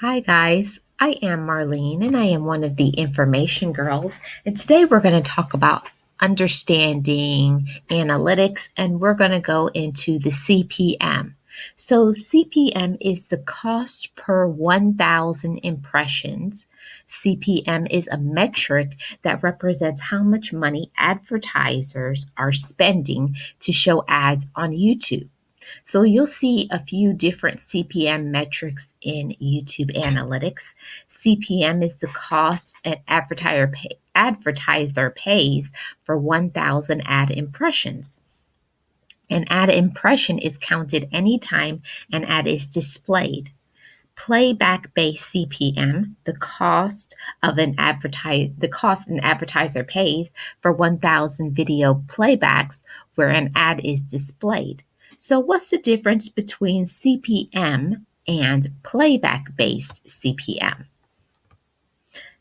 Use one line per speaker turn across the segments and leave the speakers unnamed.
Hi, guys. I am Marlene and I am one of the Information Girls. And today we're going to talk about understanding analytics and we're going to go into the CPM. So, CPM is the cost per 1,000 impressions. CPM is a metric that represents how much money advertisers are spending to show ads on YouTube. So you'll see a few different CPM metrics in YouTube analytics. CPM is the cost an advertiser pays for 1,000 ad impressions. An ad impression is counted anytime an ad is displayed. Playback based CPM, the cost an advertiser pays for 1,000 video playbacks where an ad is displayed. So what's the difference between CPM and playback based CPM?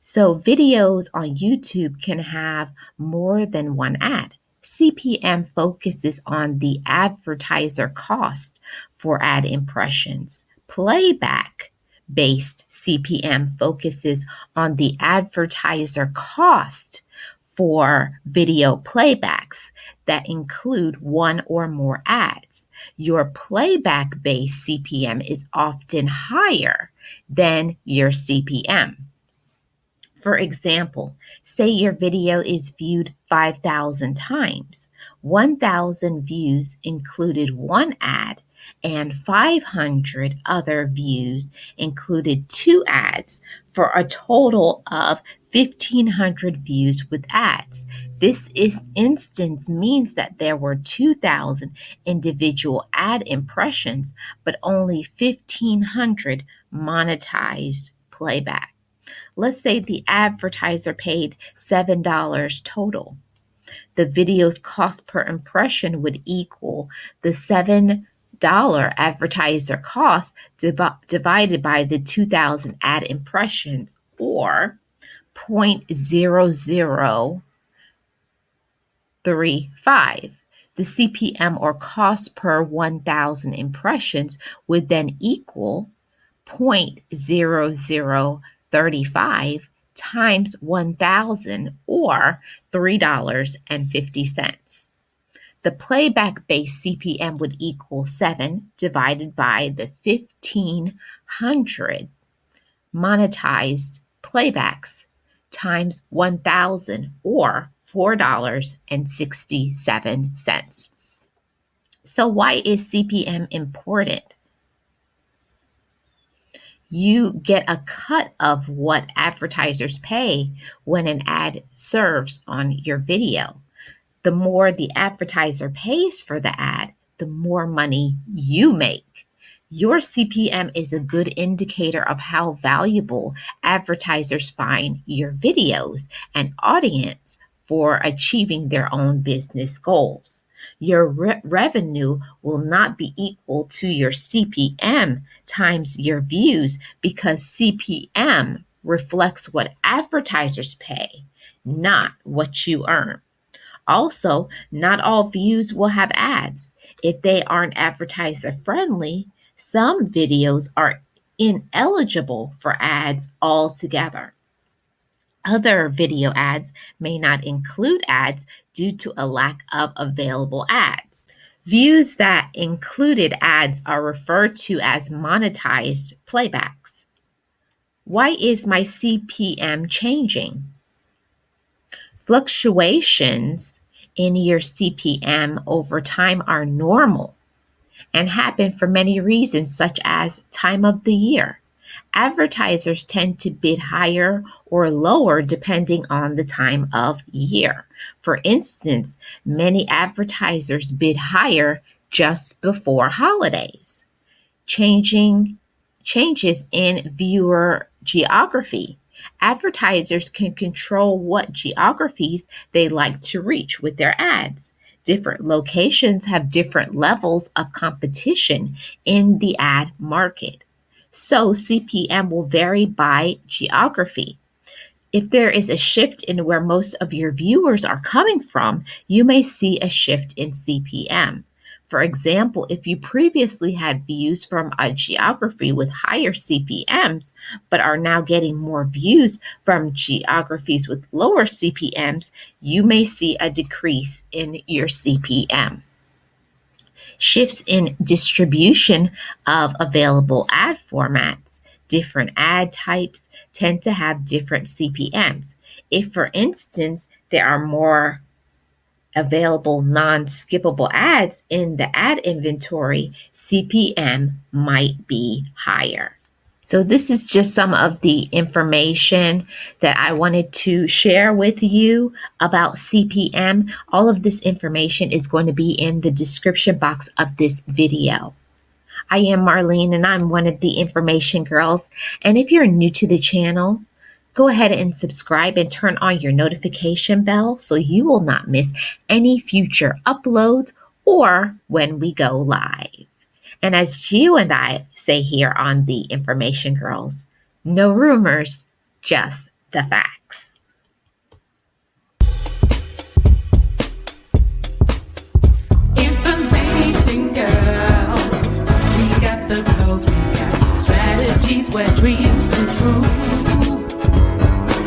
So videos on YouTube can have more than one ad. CPM focuses on the advertiser cost for ad impressions. Playback based CPM focuses on the advertiser cost for video playbacks that include one or more ads. Your playback based CPM is often higher than your CPM. For example, say your video is viewed 5,000 times. 1,000 views included one ad, and 500 other views included two ads for a total of 1,500 views with ads. This instance means that there were 2,000 individual ad impressions, but only 1,500 monetized playback. Let's say the advertiser paid $7 total. The video's cost per impression would equal the $7 advertiser cost divided by the 2,000 ad impressions, or 0.0035. The CPM, or cost per 1,000 impressions, would then equal 0.0035 times 1,000, or $3.50. The playback based CPM would equal 7 divided by the 1,500 monetized playbacks times 1,000, or $4.67. So why is CPM important? You get a cut of what advertisers pay when an ad serves on your video. The more the advertiser pays for the ad, the more money you make. Your CPM is a good indicator of how valuable advertisers find your videos and audience for achieving their own business goals. Your revenue will not be equal to your CPM times your views, because CPM reflects what advertisers pay, not what you earn. Also, not all views will have ads. If they aren't advertiser friendly, some videos are ineligible for ads altogether. Other video ads may not include ads due to a lack of available ads. Views that included ads are referred to as monetized playbacks. Why is my CPM changing? Fluctuations in your CPM over time are normal and happen for many reasons, such as time of the year. Advertisers tend to bid higher or lower depending on the time of year. For instance, many advertisers bid higher just before holidays. Changes in viewer geography. Advertisers can control what geographies they like to reach with their ads. Different locations have different levels of competition in the ad market. So CPM will vary by geography. If there is a shift in where most of your viewers are coming from, you may see a shift in CPM. For example, if you previously had views from a geography with higher CPMs, but are now getting more views from geographies with lower CPMs, you may see a decrease in your CPM. Shifts in distribution of available ad formats. Different ad types tend to have different CPMs. If, for instance, there are more available non-skippable ads in the ad inventory, CPM might be higher. So this is just some of the information that I wanted to share with you about CPM. All of this information is going to be in the description box of this video. I am Marlene and I'm one of the Information Girls. And if you're new to the channel, go ahead and subscribe and turn on your notification bell so you will not miss any future uploads or when we go live. And as Gio and I say here on the Information Girls, no rumors, just the facts.
Information Girls, we got the goals, we got strategies where dreams come true.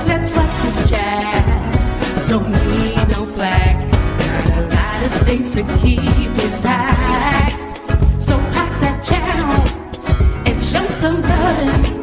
Let's rock this chat, don't need no flag, got a lot of things to keep intact. So pack that channel and show some love.